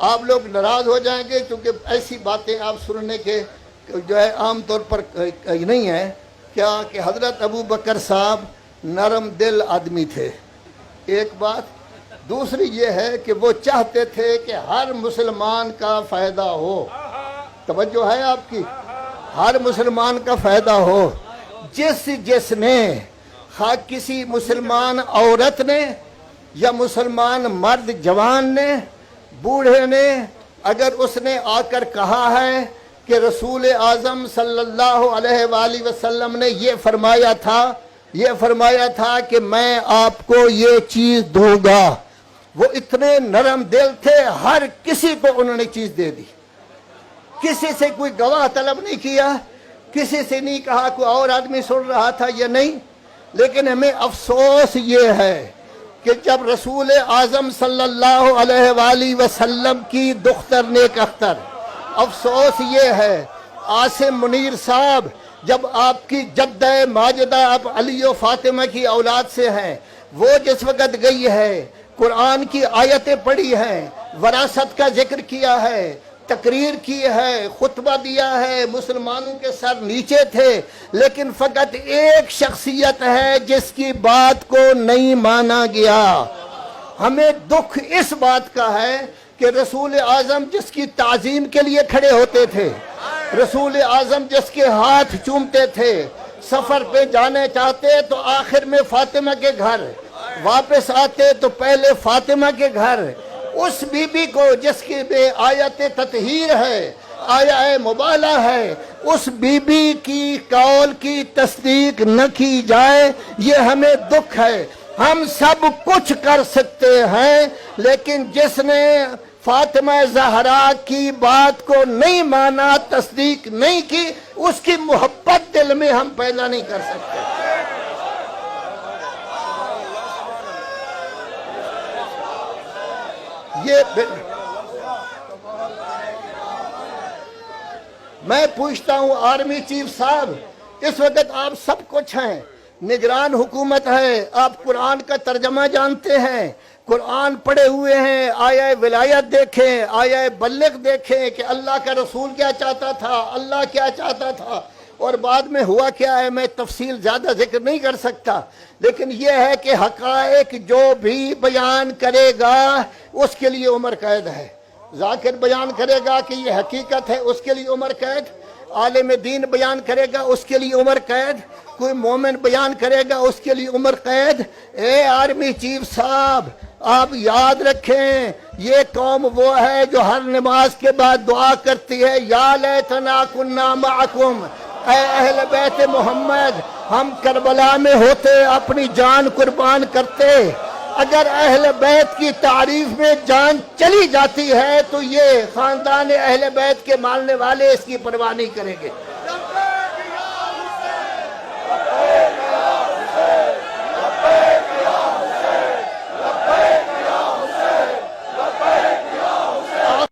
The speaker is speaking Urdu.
آپ لوگ ناراض ہو جائیں گے کیونکہ ایسی باتیں آپ سننے کے جو ہے عام طور پر نہیں ہیں کیا کہ حضرت ابو بکر صاحب نرم دل آدمی تھے، ایک بات۔ دوسری یہ ہے کہ وہ چاہتے تھے کہ ہر مسلمان کا فائدہ ہو، توجہ ہے آپ کی، ہر مسلمان کا فائدہ ہو۔ جس نے خواہ کسی مسلمان عورت نے یا مسلمان مرد جوان نے، بوڑھے نے، اگر اس نے آ کر کہا ہے کہ رسول اعظم صلی اللہ علیہ وآلہ وسلم نے یہ فرمایا تھا کہ میں آپ کو یہ چیز دوں گا، وہ اتنے نرم دل تھے، ہر کسی کو انہوں نے چیز دے دی، کسی سے کوئی گواہ طلب نہیں کیا، کسی سے نہیں کہا کوئی اور آدمی سن رہا تھا یا نہیں۔ لیکن ہمیں افسوس یہ ہے کہ جب رسول اعظم صلی اللہ علیہ وآلہ وسلم کی دختر نیک اختر، افسوس یہ ہے عاصم منیر صاحب، جب آپ کی جدہ ماجدہ آپ علی و فاطمہ کی اولاد سے ہیں، وہ جس وقت گئی ہے، قرآن کی آیتیں پڑھی ہیں، وراثت کا ذکر کیا ہے، تقریر کی ہے، خطبہ دیا ہے، مسلمانوں کے سر نیچے تھے، لیکن فقط ایک شخصیت ہے جس کی بات کو نہیں مانا گیا۔ ہمیں دکھ اس بات کا ہے کہ رسول اعظم جس کی تعظیم کے لیے کھڑے ہوتے تھے، رسول اعظم جس کے ہاتھ چومتے تھے، سفر پہ جانے چاہتے تو آخر میں فاطمہ کے گھر، واپس آتے تو پہلے فاطمہ کے گھر، اس بی بی کو جس کی بے آیت تطہیر ہے، آیہ مبالہ ہے، اس بی بی کی قول کی تصدیق نہ کی جائے، یہ ہمیں دکھ ہے۔ ہم سب کچھ کر سکتے ہیں، لیکن جس نے فاطمہ زہرا کی بات کو نہیں مانا، تصدیق نہیں کی، اس کی محبت دل میں ہم پیدا نہیں کر سکتے۔ میں پوچھتا ہوں آرمی چیف صاحب، اس وقت آپ سب کچھ ہیں، نگران حکومت ہے، آپ قرآن کا ترجمہ جانتے ہیں، قرآن پڑھے ہوئے ہیں، آیہ ولایت دیکھیں، آیہ بلغ دیکھیں کہ اللہ کا رسول کیا چاہتا تھا، اللہ کیا چاہتا تھا، اور بعد میں ہوا کیا ہے میں تفصیل زیادہ ذکر نہیں کر سکتا، لیکن یہ ہے کہ حقائق جو بھی بیان کرے گا اس کے لیے عمر قید ہے۔ ذاکر بیان کرے گا کہ یہ حقیقت ہے، اس کے لیے عمر قید، عالم دین بیان کرے گا اس کے لیے عمر قید، کوئی مومن بیان کرے گا اس کے لیے عمر قید۔ اے آرمی چیف صاحب، آپ یاد رکھیں یہ قوم وہ ہے جو ہر نماز کے بعد دعا کرتی ہے، یا لیتنا کنا معکم، اے اہل بیت محمد ہم کربلا میں ہوتے، اپنی جان قربان کرتے۔ اگر اہل بیت کی تعریف میں جان چلی جاتی ہے تو یہ خاندان اہل بیت کے ماننے والے اس کی پرواہ نہیں کریں گے۔